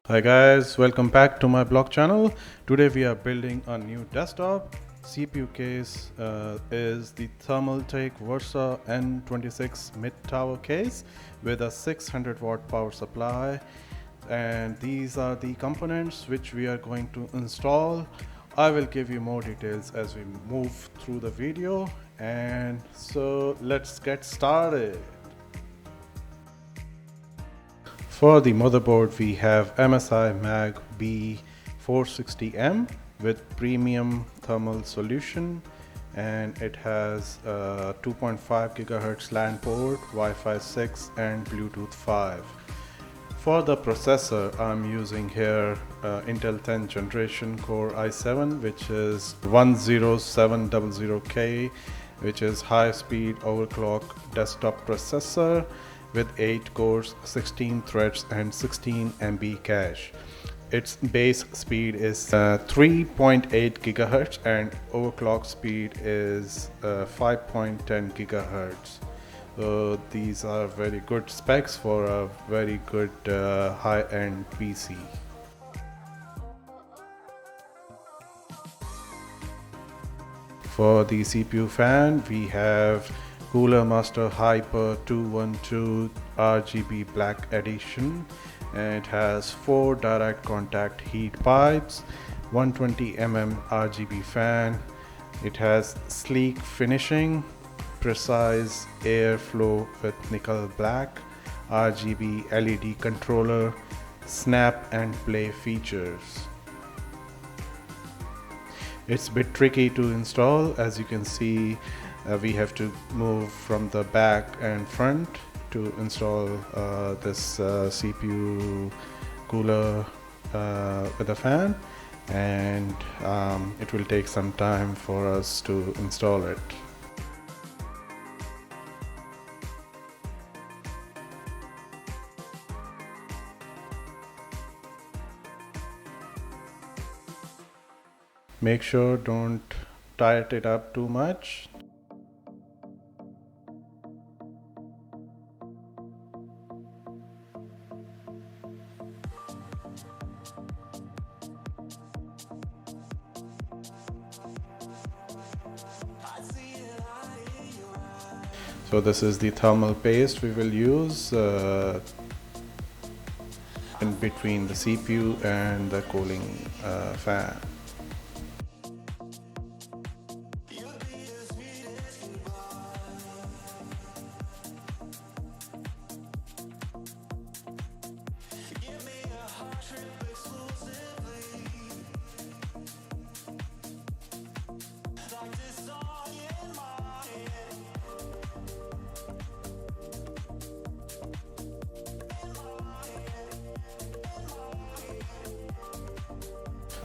Hi guys, welcome back to my blog channel. Today we are building a new desktop. CPU case is the Thermaltake Versa N26 mid-tower case with a 600 watt power supply, and these are the components which we are going to install. I will give you more details as we move through the video, and so let's get started. For the motherboard, we have MSI B460M with premium thermal solution, and it has 2.5 GHz LAN port, Wi-Fi 6 and Bluetooth 5. For the processor, I'm using here Intel 10th generation Core i7, which is 10700K, which is high-speed overclock desktop processor with 8 cores, 16 threads and 16 MB cache. Its base speed is 3.8 GHz and overclock speed is 5.10 GHz. So these are very good specs for a very good high-end PC. For the CPU fan, we have CoolerMaster Hyper 212 RGB Black Edition, and it has 4 direct contact heat pipes, 120 mm RGB fan. It has sleek finishing, precise airflow with nickel black, RGB LED controller, snap and play features. It's a bit tricky to install. As you can see, we have to move from the back and front to install this CPU cooler with a fan, and it will take some time for us to install it. Make sure don't tighten it up too much. So this is the thermal paste we will use in between the CPU and the cooling fan.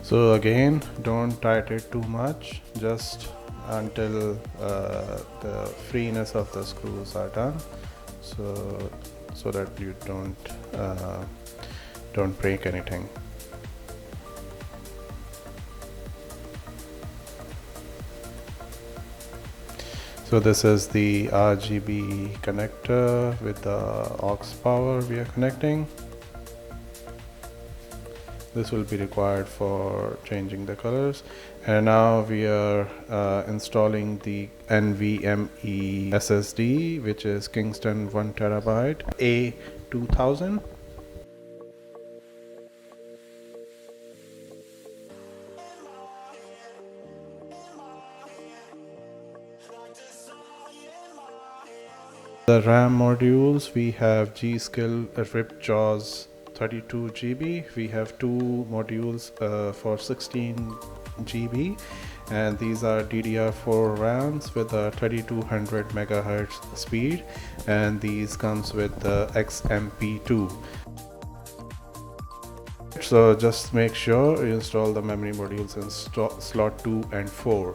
So again, don't tighten it too much, just until the freeness of the screws are done, so that you don't break anything. So this is the RGB connector with the aux power we are connecting. This will be required for changing the colors. And now we are installing the NVMe SSD, which is Kingston 1 TB A2000. The RAM modules, we have G.Skill ripped jaws 32 GB. We have 2 modules for 16 GB, and these are DDR4 RAMs with a 3200 MHz speed, and these comes with the XMP2. So just make sure you install the memory modules in slot 2 and 4.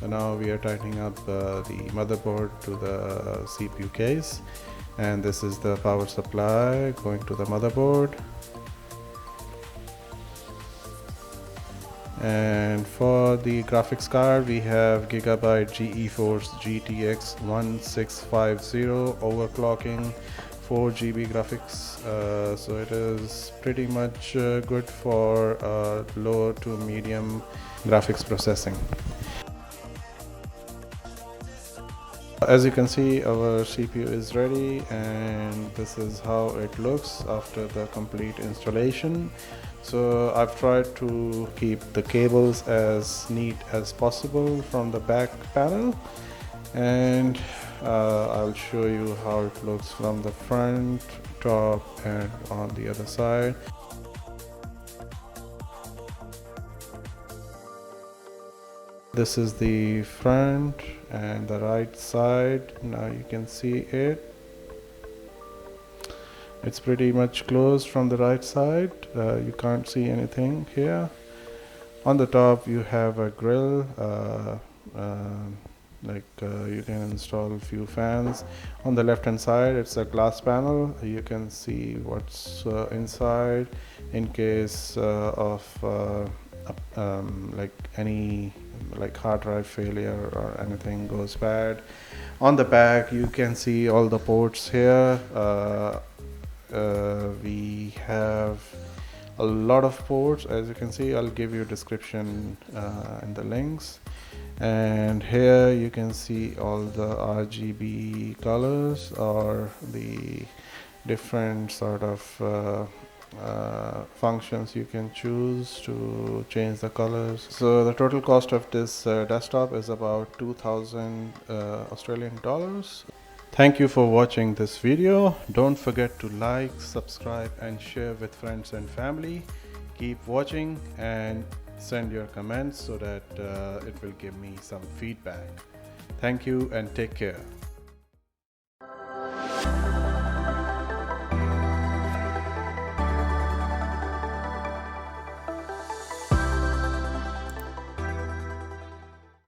So now we are tightening up the motherboard to the CPU case, and this is the power supply going to the motherboard. And for the graphics card, we have Gigabyte GeForce GTX 1650 overclocking 4 GB graphics, so it is pretty much good for low to medium graphics processing. As you can see, our CPU is ready, and this is how it looks after the complete installation. So I've tried to keep the cables as neat as possible from the back panel, and I'll show you how it looks from the front, top, and on the other side. This is the front and the right side. Now you can see it. It's pretty much closed from the right side. You can't see anything here. On the top you have a grill, you can install a few fans. On the left hand side it's a glass panel. You can see what's inside in case of any hard drive failure or anything goes bad. On the back you can see all the ports here. We have a lot of ports, as you can see. I'll give you a description in the links. And here you can see all the RGB colors, or the different sort of functions you can choose to change the colors. So the total cost of this desktop is about 2,000 Australian dollars. Thank you for watching this video. Don't forget to like, subscribe, and share with friends and family. Keep watching and send your comments so that it will give me some feedback. Thank you and take care.